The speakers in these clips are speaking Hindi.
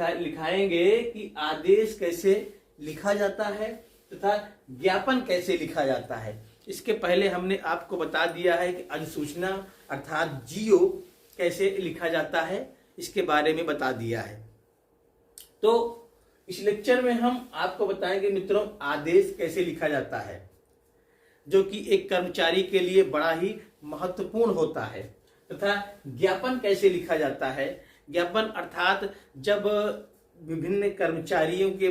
लिखाएंगे कि आदेश कैसे लिखा जाता है तथा ज्ञापन कैसे लिखा जाता है। इसके पहले हमने आपको बता दिया है कि अधिसूचना अर्थात जीओ कैसे लिखा जाता है, इसके बारे में बता दिया है। तो इस लेक्चर में हम आपको बताएंगे मित्रों आदेश कैसे लिखा जाता है, जो कि एक कर्मचारी के लिए बड़ा ही महत्वपूर्ण होता है, तथा ज्ञापन कैसे लिखा जाता है। ज्ञापन अर्थात जब विभिन्न कर्मचारियों के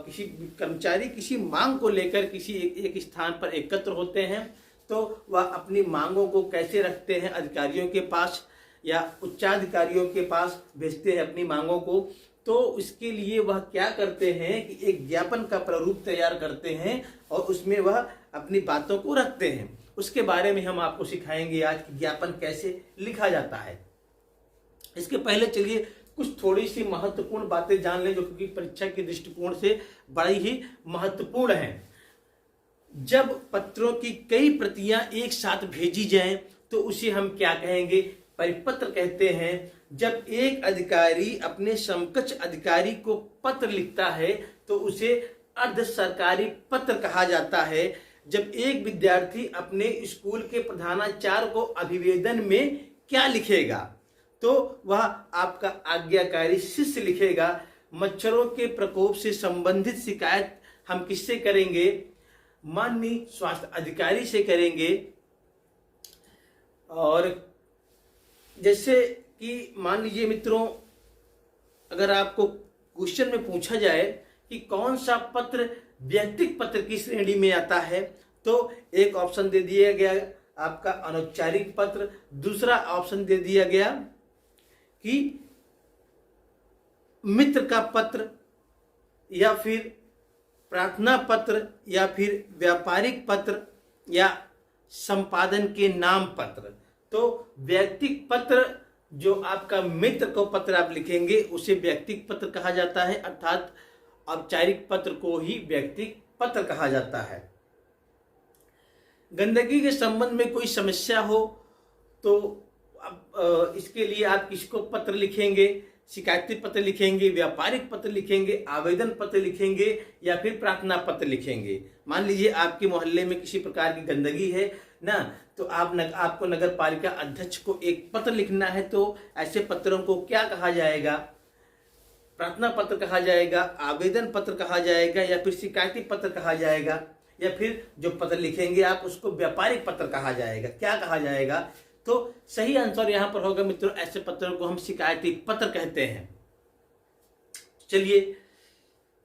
किसी कर्मचारी किसी मांग को लेकर किसी एक स्थान पर एकत्र होते हैं तो वह अपनी मांगों को कैसे रखते हैं, अधिकारियों के पास या उच्चाधिकारियों के पास भेजते हैं अपनी मांगों को। तो इसके लिए वह क्या करते हैं कि एक ज्ञापन का प्रारूप तैयार करते हैं और उसमें वह अपनी बातों को रखते हैं। उसके बारे में हम आपको सिखाएंगे आज कि ज्ञापन कैसे लिखा जाता है। इसके पहले चलिए कुछ थोड़ी सी महत्वपूर्ण बातें जान लें, जो कि परीक्षा के दृष्टिकोण से बड़ी ही महत्वपूर्ण है। जब पत्रों की कई प्रतियां एक साथ भेजी जाएं तो उसे हम क्या कहेंगे, परिपत्र कहते हैं। जब एक अधिकारी अपने समकक्ष अधिकारी को पत्र लिखता है तो उसे अर्ध सरकारी पत्र कहा जाता है। जब एक विद्यार्थी अपने स्कूल के प्रधानाचार्य को अभिवेदन में क्या लिखेगा, तो वह आपका आज्ञाकारी शिष्य लिखेगा। मच्छरों के प्रकोप से संबंधित शिकायत हम किससे करेंगे, माननीय स्वास्थ्य अधिकारी से करेंगे। और जैसे कि मान लीजिए मित्रों, अगर आपको क्वेश्चन में पूछा जाए कि कौन सा पत्र व्यक्तिगत पत्र की श्रेणी में आता है, तो एक ऑप्शन दे दिया गया आपका अनौपचारिक पत्र, दूसरा ऑप्शन दे दिया गया कि मित्र का पत्र, या फिर प्रार्थना पत्र, या फिर व्यापारिक पत्र, या संपादन के नाम पत्र। तो व्यक्तिगत पत्र जो आपका मित्र को पत्र आप लिखेंगे उसे व्यक्तिगत पत्र कहा जाता है, अर्थात औपचारिक पत्र को ही व्यक्तिगत पत्र कहा जाता है। गंदगी के संबंध में कोई समस्या हो तो अब इसके लिए आप किसको पत्र लिखेंगे, शिकायती पत्र लिखेंगे, व्यापारिक पत्र लिखेंगे, आवेदन पत्र लिखेंगे, या फिर प्रार्थना पत्र लिखेंगे। मान लीजिए आपके मोहल्ले में किसी प्रकार की गंदगी है ना, तो आपको नगर पालिका अध्यक्ष को एक पत्र लिखना है, तो ऐसे पत्रों को क्या कहा जाएगा, प्रार्थना पत्र कहा जाएगा, आवेदन पत्र कहा जाएगा, या फिर शिकायती पत्र कहा जाएगा, या फिर जो पत्र लिखेंगे आप उसको व्यापारिक पत्र कहा जाएगा, क्या कहा जाएगा। तो सही आंसर यहां पर होगा मित्रों, ऐसे पत्रों को हम शिकायती पत्र कहते हैं। चलिए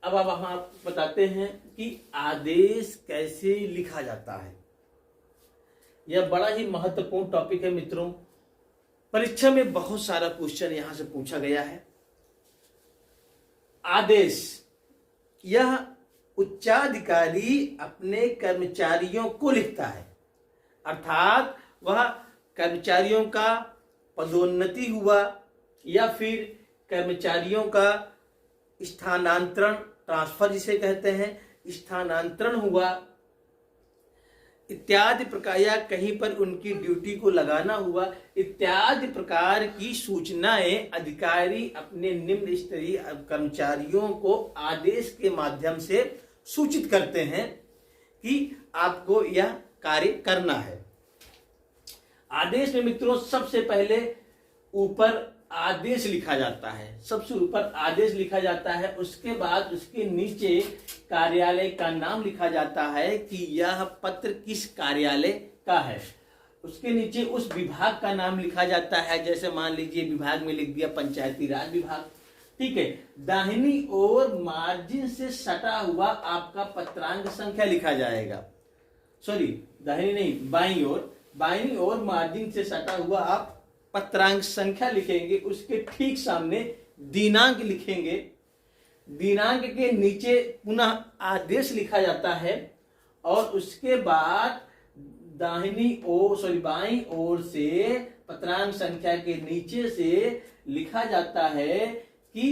अब हम आपको बताते हैं कि आदेश कैसे लिखा जाता है। यह बड़ा ही महत्वपूर्ण टॉपिक है मित्रों, परीक्षा में बहुत सारा क्वेश्चन यहां से पूछा गया है। आदेश, यह उच्चाधिकारी अपने कर्मचारियों को लिखता है, अर्थात वह कर्मचारियों का पदोन्नति हुआ या फिर कर्मचारियों का स्थानांतरण, ट्रांसफर जिसे कहते हैं, स्थानांतरण हुआ इत्यादि प्रकार, या कहीं पर उनकी ड्यूटी को लगाना हुआ इत्यादि प्रकार की सूचनाएं अधिकारी अपने निम्न स्तरीय कर्मचारियों को आदेश के माध्यम से सूचित करते हैं कि आपको यह कार्य करना है। आदेश में मित्रों सबसे पहले ऊपर आदेश लिखा जाता है, सबसे ऊपर आदेश लिखा जाता है, उसके बाद उसके नीचे कार्यालय का नाम लिखा जाता है कि यह पत्र किस कार्यालय का है। उसके नीचे उस विभाग का नाम लिखा जाता है, जैसे मान लीजिए विभाग में लिख दिया पंचायती राज विभाग, ठीक है। दाहिनी ओर मार्जिन से सटा हुआ आपका पत्रांक संख्या लिखा जाएगा, सॉरी दाहिनी नहीं, बाईं ओर मार्जिन से सटा हुआ आप पत्रांक संख्या लिखेंगे, उसके ठीक सामने दिनांक लिखेंगे, दिनांक के नीचे पुनः आदेश लिखा जाता है, और उसके बाद बाईं ओर से पत्रांक संख्या के नीचे से लिखा जाता है कि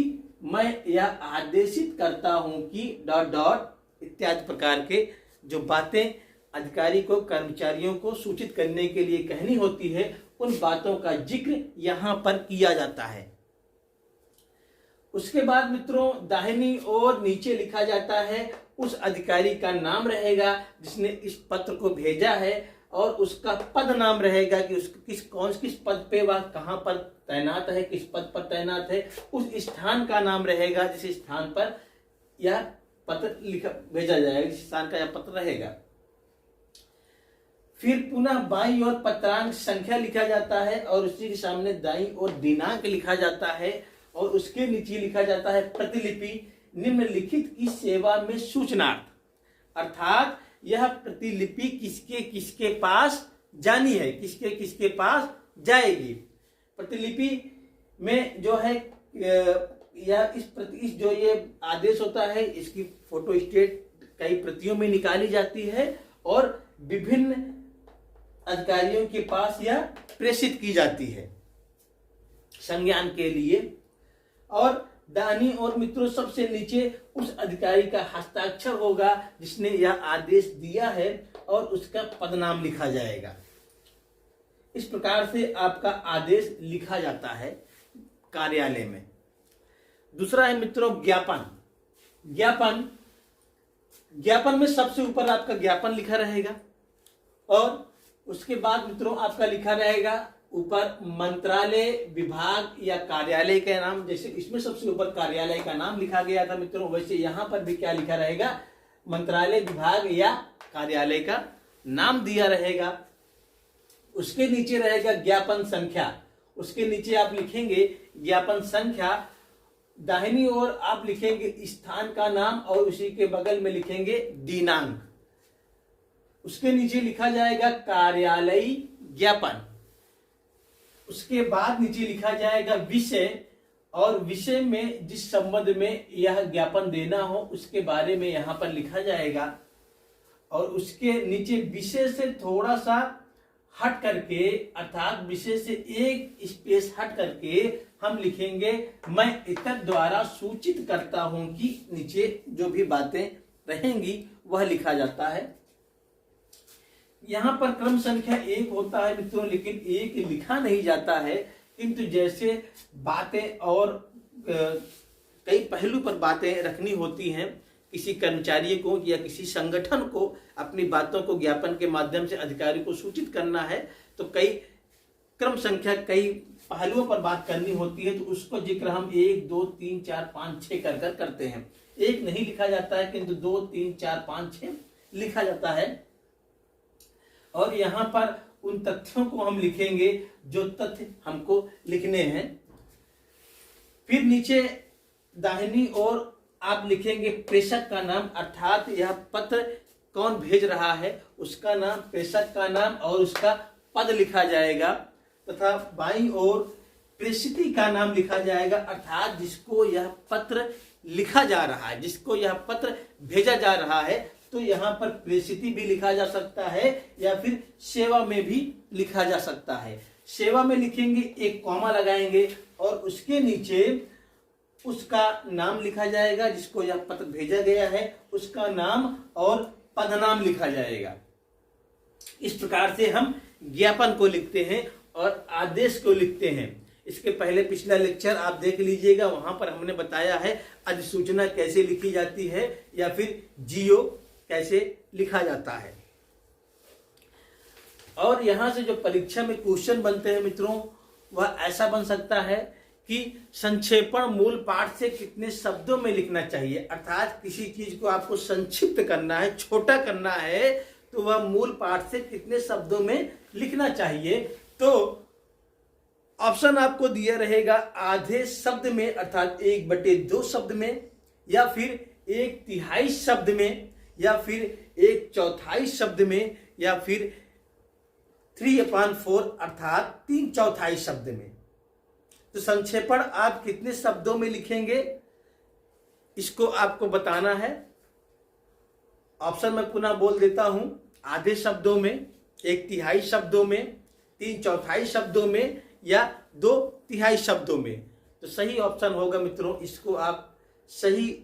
मैं यह आदेशित करता हूं कि ... इत्यादि प्रकार के जो बातें अधिकारी को कर्मचारियों को सूचित करने के लिए कहनी होती है, उन बातों का जिक्र यहां पर किया जाता है। उसके बाद मित्रों दाहिनी ओर नीचे लिखा जाता है उस अधिकारी का नाम रहेगा जिसने इस पत्र को भेजा है, और उसका पद नाम रहेगा कि किस पद पे वह कहां पर तैनात है, किस पद पर तैनात है, उस स्थान का नाम रहेगा जिस स्थान पर यह पत्र भेजा जाएगा, जिस स्थान का यह पत्र रहेगा। फिर पुनः बाईं ओर पत्रांक संख्या लिखा जाता है और उसी के सामने दाईं ओर दिनांक लिखा जाता है, और उसके नीचे लिखा जाता है प्रतिलिपि निम्नलिखित की सेवा में सूचनार्थ, अर्थात यह प्रतिलिपि किसके किसके पास जानी है, किसके किसके पास जाएगी। प्रतिलिपि में जो है यह इस जो ये आदेश होता है इसकी फोटो स्टेट कई प्रतियों में निकाली जाती है और विभिन्न अधिकारियों के पास यह प्रेषित की जाती है संज्ञान के लिए। और दाहिनी ओर मित्रों सबसे नीचे उस अधिकारी का हस्ताक्षर होगा जिसने यह आदेश दिया है और उसका पदनाम लिखा जाएगा। इस प्रकार से आपका आदेश लिखा जाता है कार्यालय में। दूसरा है मित्रों ज्ञापन। ज्ञापन में सबसे ऊपर आपका ज्ञापन लिखा रहेगा और उसके बाद मित्रों आपका लिखा रहेगा ऊपर मंत्रालय, विभाग या कार्यालय का नाम। जैसे इसमें सबसे ऊपर कार्यालय का नाम लिखा गया था मित्रों, वैसे यहां पर भी क्या लिखा रहेगा, मंत्रालय, विभाग या कार्यालय का नाम दिया रहेगा। उसके नीचे रहेगा ज्ञापन संख्या, उसके नीचे आप लिखेंगे ज्ञापन संख्या। दाहिनी ओर आप लिखेंगे स्थान का नाम और उसी के बगल में लिखेंगे दिनांक। उसके नीचे लिखा जाएगा कार्यालयी ज्ञापन। उसके बाद नीचे लिखा जाएगा विषय, और विषय में जिस संबंध में यह ज्ञापन देना हो उसके बारे में यहां पर लिखा जाएगा। और उसके नीचे विषय से थोड़ा सा हट करके, अर्थात विषय से एक स्पेस हट करके हम लिखेंगे मैं इतर द्वारा सूचित करता हूं कि नीचे जो भी बातें रहेंगी वह लिखा जाता है। यहां पर क्रम संख्या 1 होता है मित्रों, लेकिन 1 लिखा नहीं जाता है, किंतु जैसे बातें और कई पहलू पर बातें रखनी होती हैं, किसी कर्मचारी को या किसी संगठन को अपनी बातों को ज्ञापन के माध्यम से अधिकारी को सूचित करना है, तो कई क्रम संख्या कई पहलुओं पर बात करनी होती है, तो उसको जिक्र हम 1 2 3 4 5 6 कर करते हैं। 1 नहीं लिखा जाता है किंतु 2 3 4 5 6 लिखा जाता है। और यहां पर उन तथ्यों को हम लिखेंगे जो तथ्य हमको लिखने हैं। फिर नीचे दाहिनी ओर आप लिखेंगे प्रेषक का नाम, अर्थात यह पत्र कौन भेज रहा है उसका नाम, प्रेषक का नाम और उसका पद लिखा जाएगा। तथा बाईं ओर प्रेषिती का नाम लिखा जाएगा, अर्थात जिसको यह पत्र लिखा जा रहा है, जिसको यह पत्र भेजा जा रहा है। तो यहाँ पर प्रेषिती भी लिखा जा सकता है या फिर सेवा में भी लिखा जा सकता है। सेवा में लिखेंगे, एक कॉमा लगाएंगे और उसके नीचे उसका नाम लिखा जाएगा, जिसको यह पत्र भेजा गया है उसका नाम और पदनाम लिखा जाएगा। इस प्रकार से हम ज्ञापन को लिखते हैं और आदेश को लिखते हैं। इसके पहले पिछला लेक्चर आप देख लीजिएगा, वहां पर हमने बताया है अधिसूचना कैसे लिखी जाती है या फिर जीओ कैसे लिखा जाता है। और यहां से जो परीक्षा में क्वेश्चन बनते हैं मित्रों, वह ऐसा बन सकता है कि संक्षेपण मूल पाठ से कितने शब्दों में लिखना चाहिए, अर्थात किसी चीज को आपको संक्षिप्त करना है, छोटा करना है, तो वह मूल पाठ से कितने शब्दों में लिखना चाहिए। तो ऑप्शन आपको दिया रहेगा आधे शब्द में, अर्थात 1/2 शब्द में, या फिर 1/3 शब्द में, या फिर 1/4 शब्द में, या फिर 3/4 अर्थात 3/4 शब्द में। तो संक्षेपण आप कितने शब्दों में लिखेंगे इसको आपको बताना है। ऑप्शन मैं पुनः बोल देता हूं, आधे शब्दों में, 1/3 शब्दों में, 3/4 शब्दों में या 2/3 शब्दों में। तो सही ऑप्शन होगा मित्रों, इसको आप सही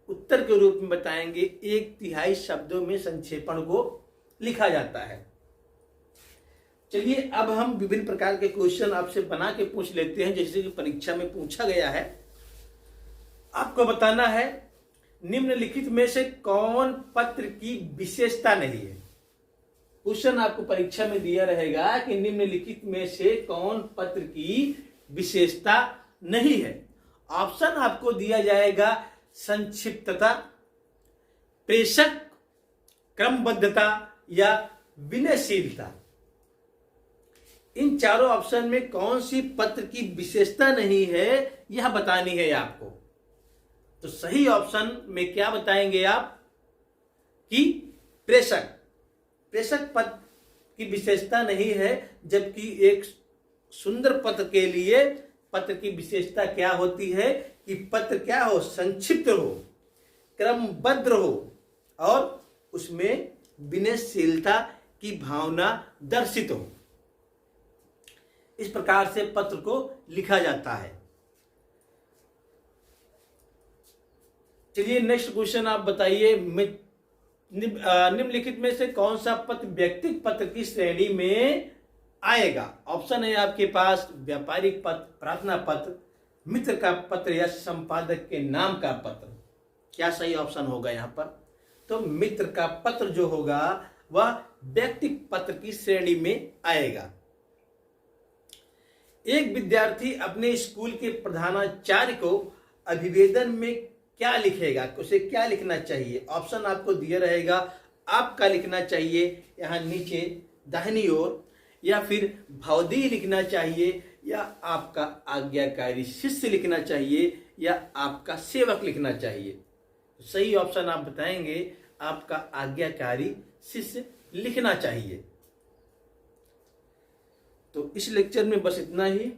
उत्तर के रूप में बताएंगे, 1/3 शब्दों में संक्षेपण को लिखा जाता है। चलिए अब हम विभिन्न प्रकार के क्वेश्चन आपसे बना के पूछ लेते हैं, जैसे कि परीक्षा में पूछा गया है। आपको बताना है निम्नलिखित में से कौन पत्र की विशेषता नहीं है। क्वेश्चन आपको परीक्षा में दिया रहेगा कि निम्नलिखित में से कौन पत्र की विशेषता नहीं है। ऑप्शन आपको दिया जाएगा संक्षिप्तता, प्रेषक, क्रमबद्धता या विनयशीलता। इन चारों ऑप्शन में कौन सी पत्र की विशेषता नहीं है यह बतानी है आपको। तो सही ऑप्शन में क्या बताएंगे आप कि प्रेषक पत्र की विशेषता नहीं है, जबकि एक सुंदर पत्र के लिए पत्र की विशेषता क्या होती है कि पत्र क्या हो, संक्षिप्त हो, क्रमबद्ध हो और उसमें विनयशीलता की भावना दर्शित हो। इस प्रकार से पत्र को लिखा जाता है। चलिए नेक्स्ट क्वेश्चन आप बताइए, निम्नलिखित में से कौन सा पत्र व्यक्तिगत पत्र की श्रेणी में आएगा। ऑप्शन है आपके पास व्यापारिक पत्र, प्रार्थना पत्र, मित्र का पत्र या संपादक के नाम का पत्र। क्या सही ऑप्शन होगा यहां पर? तो मित्र का पत्र जो होगा वह व्यक्तिगत पत्र की श्रेणी में आएगा। एक विद्यार्थी अपने स्कूल के प्रधानाचार्य को अभिवेदन में क्या लिखेगा, उसे क्या लिखना चाहिए। ऑप्शन आपको दिया रहेगा, आपका लिखना चाहिए यहां नीचे दाहिनी ओर, या फिर भवदीय लिखना चाहिए, या आपका आज्ञाकारी शिष्य लिखना चाहिए, या आपका सेवक लिखना चाहिए। सही ऑप्शन आप बताएंगे, आपका आज्ञाकारी शिष्य लिखना चाहिए। तो इस लेक्चर में बस इतना ही।